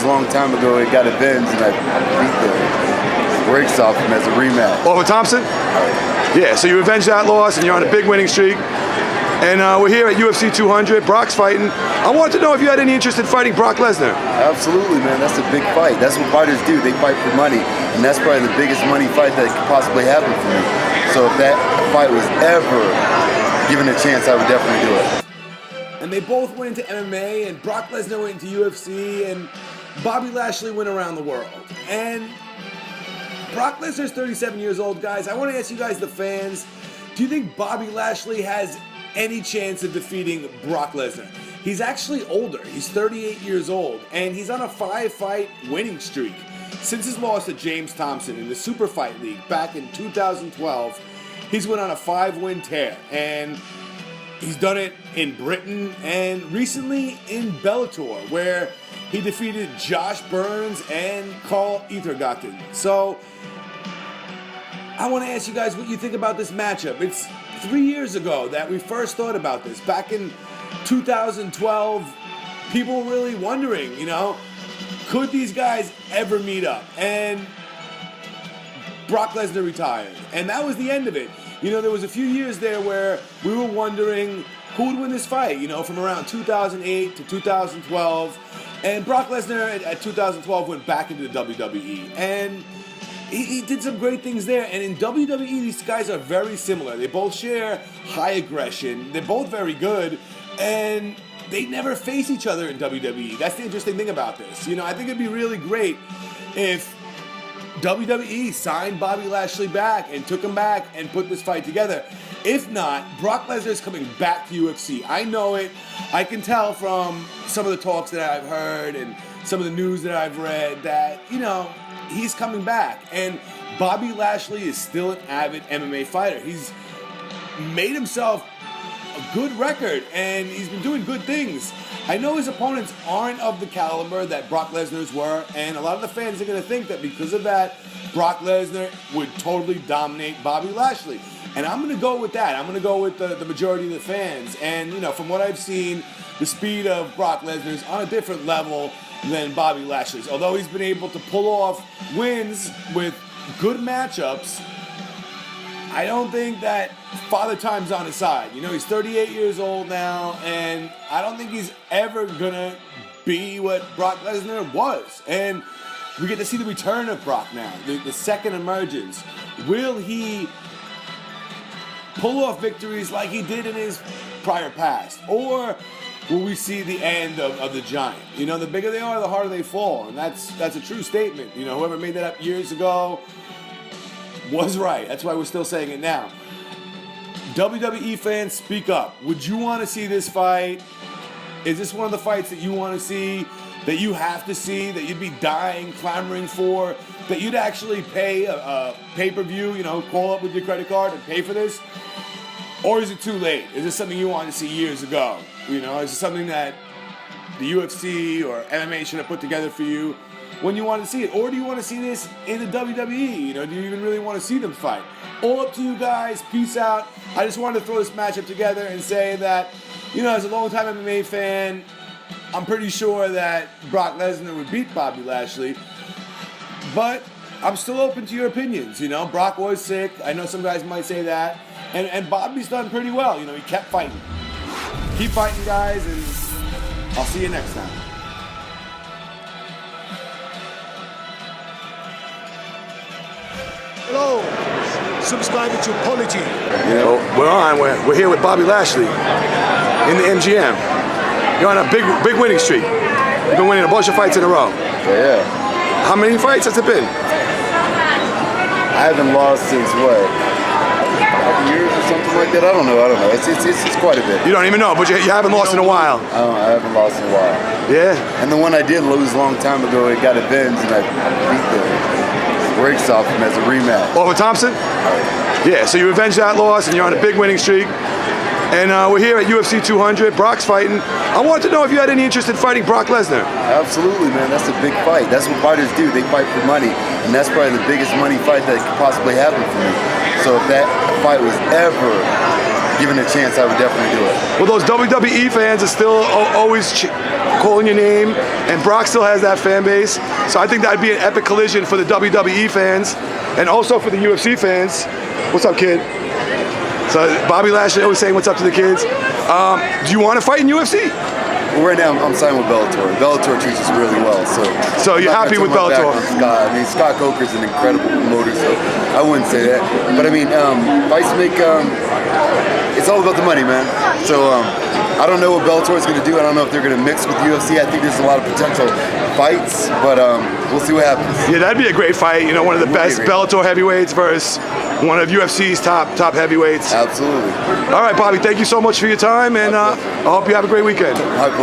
lose a long time ago. It got avenged, and I beat the brakes off him as a rematch. Over Thompson? Yeah, so you avenged that loss, and you're on a big winning streak. And we're here at UFC 200. Brock's fighting. I wanted to know if you had any interest in fighting Brock Lesnar. Absolutely, man. That's a big fight. That's what fighters do. They fight for money, and that's probably the biggest money fight that could possibly happen for me. So if that fight was ever given a chance, I would definitely do it. And they both went into MMA, and Brock Lesnar went into UFC, and Bobby Lashley went around the world. And Brock Lesnar's 37 years old, guys. I want to ask you guys, the fans, do you think Bobby Lashley has any chance of defeating Brock Lesnar? He's actually older. He's 38 years old, and he's on a 5-fight winning streak. Since his loss to James Thompson in the Super Fight League back in 2012, he's went on a 5-win tear, and he's done it in Britain and recently in Bellator, where he defeated Josh Burns and Carl Ethergotten. So I want to ask you guys what you think about this matchup. It's 3 years ago that we first thought about this. Back in 2012, people were really wondering, could these guys ever meet up? And Brock Lesnar retired, and that was the end of it. There was a few years there where we were wondering who would win this fight, from around 2008 to 2012. And Brock Lesnar at 2012 went back into the WWE, and he did some great things there. And in WWE, these guys are very similar. They both share high aggression. They're both very good, and they never face each other in WWE. That's the interesting thing about this. I think it'd be really great if WWE signed Bobby Lashley back and took him back and put this fight together. If not, Brock Lesnar is coming back to UFC. I know it. I can tell from some of the talks that I've heard and some of the news that I've read that, he's coming back. And Bobby Lashley is still an avid MMA fighter. He's made himself a good record, and he's been doing good things. I know his opponents aren't of the caliber that Brock Lesnar's were, and a lot of the fans are going to think that because of that, Brock Lesnar would totally dominate Bobby Lashley. And I'm going to go with that. I'm going to go with the majority of the fans. And, from what I've seen, the speed of Brock Lesnar is on a different level than Bobby Lashley's. Although he's been able to pull off wins with good matchups, I don't think that Father Time's on his side. He's 38 years old now, and I don't think he's ever going to be what Brock Lesnar was. And we get to see the return of Brock now, the second emergence. Will he pull off victories like he did in his prior past? Or will we see the end of the giant? The bigger they are, the harder they fall. And that's a true statement. Whoever made that up years ago was right. That's why we're still saying it now. WWE fans, speak up. Would you want to see this fight? Is this one of the fights that you want to see, that you have to see, that you'd be dying, clamoring for, that you'd actually pay a pay-per-view, call up with your credit card and pay for this? Or is it too late? Is this something you wanted to see years ago? Is it something that the UFC or MMA should have put together for you when you want to see it? Or do you want to see this in the WWE? Do you even really want to see them fight? All up to you guys. Peace out. I just wanted to throw this matchup together and say that, as a long-time MMA fan, I'm pretty sure that Brock Lesnar would beat Bobby Lashley. But I'm still open to your opinions. Brock was sick. I know some guys might say that. And Bobby's done pretty well. He kept fighting. Keep fighting, guys, and I'll see you next time. Hello, subscribe to Polity. We're here with Bobby Lashley in the MGM. You're on a big winning streak. You've been winning a bunch of fights in a row. Yeah. How many fights has it been? I haven't lost since what? Years or something like that. I don't know. It's quite a bit. You don't even know, but you haven't lost in a while. I haven't lost in a while. Yeah. And the one I did lose a long time ago, it got avenged, and I beat the brakes off him as a rematch. Over Thompson? Yeah. So you avenged that loss, and you're on a big winning streak. And we're here at UFC 200. Brock's fighting. I wanted to know if you had any interest in fighting Brock Lesnar. Absolutely, man. That's a big fight. That's what fighters do. They fight for money, and that's probably the biggest money fight that could possibly happen for me. So if that fight was ever given a chance, I would definitely do it. Well, those WWE fans are still always calling your name, and Brock still has that fan base. So I think that'd be an epic collision for the WWE fans and also for the UFC fans. What's up, kid? So Bobby Lashley always saying what's up to the kids. Do you want to fight in UFC? Well, right now I'm signed with Bellator. Bellator treats us really well, so you're happy with Bellator? Scott. I mean, Scott Coker's an incredible promoter, so I wouldn't say that. But I mean, fights make it's all about the money, man. So I don't know what Bellator is going to do. I don't know if they're going to mix with UFC. I think there's a lot of potential fights, but we'll see what happens. Yeah, that'd be a great fight. You know, one of the best Bellator heavyweights versus one of UFC's top heavyweights. Absolutely. All right, Bobby, thank you so much for your time, and I hope you have a great weekend. My pleasure.